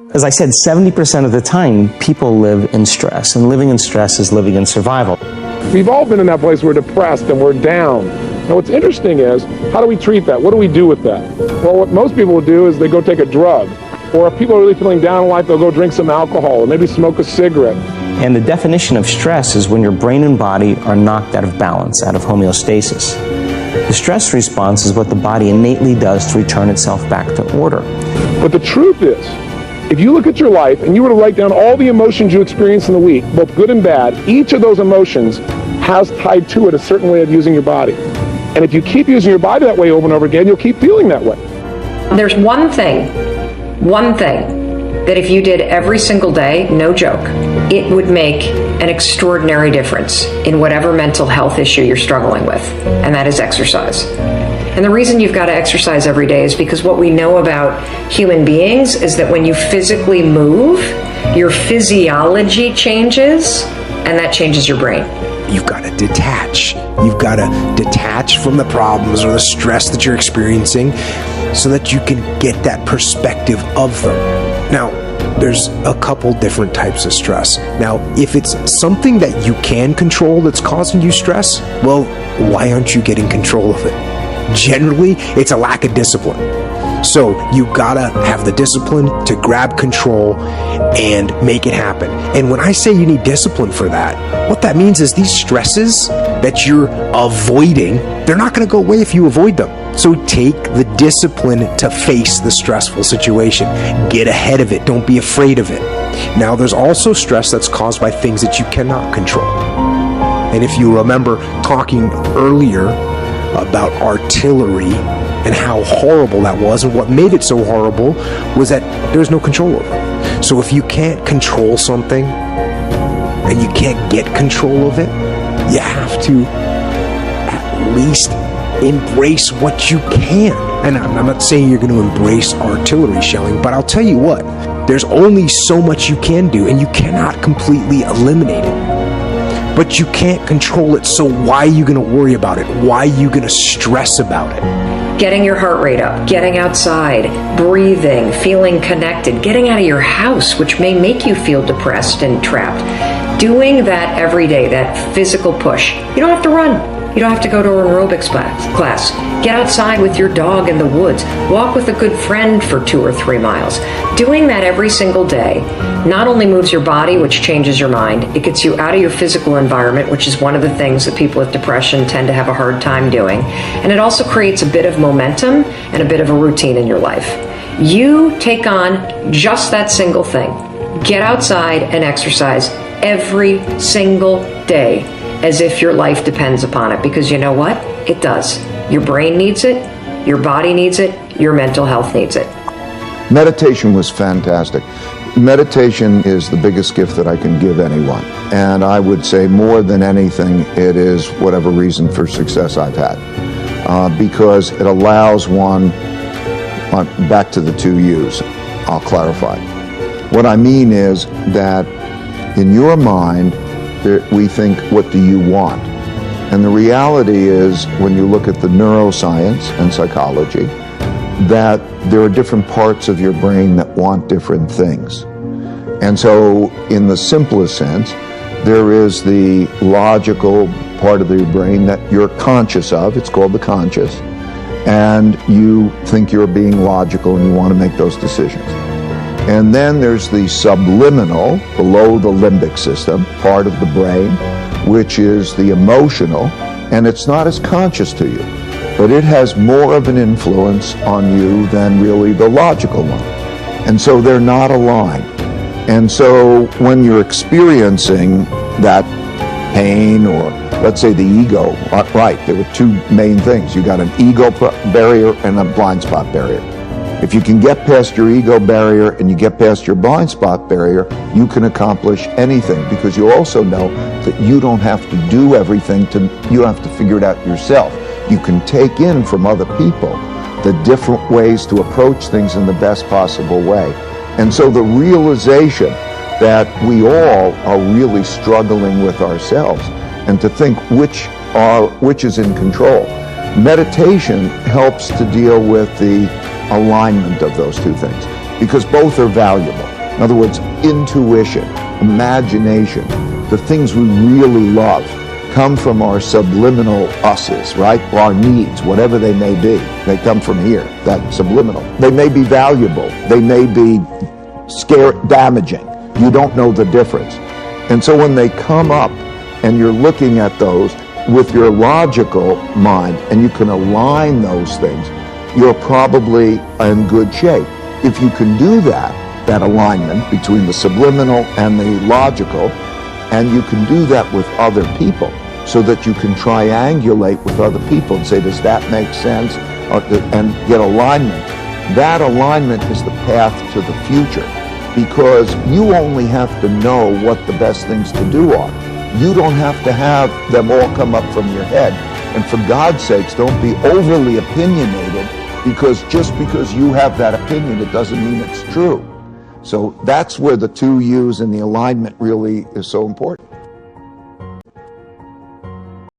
As I said, 70% of the time, people live in stress, and living in stress is living in survival. We've all been in that place where we're depressed and we're down. Now what's interesting is, how do we treat that? What do we do with that? Well, what most people will do is they go take a drug. Or if people are really feeling down in life, they'll go drink some alcohol or maybe smoke a cigarette. And the definition of stress is when your brain and body are knocked out of balance, out of homeostasis. The stress response is what the body innately does to return itself back to order. But the truth is, if you look at your life and you were to write down all the emotions you experience in the week, both good and bad, each of those emotions has tied to it a certain way of using your body. And if you keep using your body that way over and over again, you'll keep feeling that way. There's one thing that if you did every single day, no joke, it would make an extraordinary difference in whatever mental health issue you're struggling with, and that is exercise. And the reason you've got to exercise every day is because what we know about human beings is that when you physically move, your physiology changes, and that changes your brain. You've got to detach. You've got to detach from the problems or the stress that you're experiencing so that you can get that perspective of them. Now, there's a couple different types of stress. Now, if it's something that you can control that's causing you stress, well, why aren't you getting control of it? Generally, it's a lack of discipline. So you gotta have the discipline to grab control and make it happen. And when I say you need discipline for that, what that means is these stresses that you're avoiding, they're not gonna go away if you avoid them. So take the discipline to face the stressful situation. Get ahead of it. Don't be afraid of it. Now, there's also stress that's caused by things that you cannot control. And if you remember talking earlier about artillery and how horrible that was, and what made it so horrible was that there's no control over it. So if you can't control something and you can't get control of it, you have to at least embrace what you can. And I'm not saying you're going to embrace artillery shelling, but I'll tell you what, there's only so much you can do, and you cannot completely eliminate it. But you can't control it, so why are you going to worry about it? Why are you going to stress about it? Getting your heart rate up, getting outside, breathing, feeling connected, getting out of your house, which may make you feel depressed and trapped. Doing that every day, that physical push. You don't have to run. You don't have to go to an aerobics class. Get outside with your dog in the woods. Walk with a good friend for 2 or 3 miles. Doing that every single day not only moves your body, which changes your mind, it gets you out of your physical environment, which is one of the things that people with depression tend to have a hard time doing. And it also creates a bit of momentum and a bit of a routine in your life. You take on just that single thing. Get outside and exercise every single day, as if your life depends upon it, because you know what? It does. Your brain needs it, your body needs it, your mental health needs it. Meditation was fantastic. Meditation is the biggest gift that I can give anyone. And I would say more than anything, it is whatever reason for success I've had. Because it allows one, back to the 2 U's, I'll clarify. What I mean is that in your mind, we think, what do you want? And the reality is, when you look at the neuroscience and psychology, that there are different parts of your brain that want different things. And so, in the simplest sense, there is the logical part of your brain that you're conscious of. It's called the conscious. And you think you're being logical and you want to make those decisions. And then there's the subliminal, below the limbic system, part of the brain, which is the emotional, and it's not as conscious to you, but it has more of an influence on you than really the logical one. And so they're not aligned. And so when you're experiencing that pain, or let's say the ego, right, there were 2 main things. You got an ego barrier and a blind spot barrier. If you can get past your ego barrier and you get past your blind spot barrier, you can accomplish anything, because you also know that you don't have to do everything, you have to figure it out yourself. You can take in from other people the different ways to approach things in the best possible way. And so the realization that we all are really struggling with ourselves, and to think which is in control. Meditation helps to deal with the alignment of those 2 things. because both are valuable. In other words, intuition, imagination, the things we really love come from our subliminal us's, right? Our needs, whatever they may be. They come from here, that subliminal. They may be valuable. They may be damaging. You don't know the difference. And so when they come up and you're looking at those with your logical mind and you can align those things, you're probably in good shape. If you can do that alignment between the subliminal and the logical, and you can do that with other people so that you can triangulate with other people and say, does that make sense? And get alignment. That alignment is the path to the future, because you only have to know what the best things to do are. You don't have to have them all come up from your head. And for God's sakes, don't be overly opinionated, because just because you have that opinion, it doesn't mean it's true. So that's where the two U's and the alignment really is so important.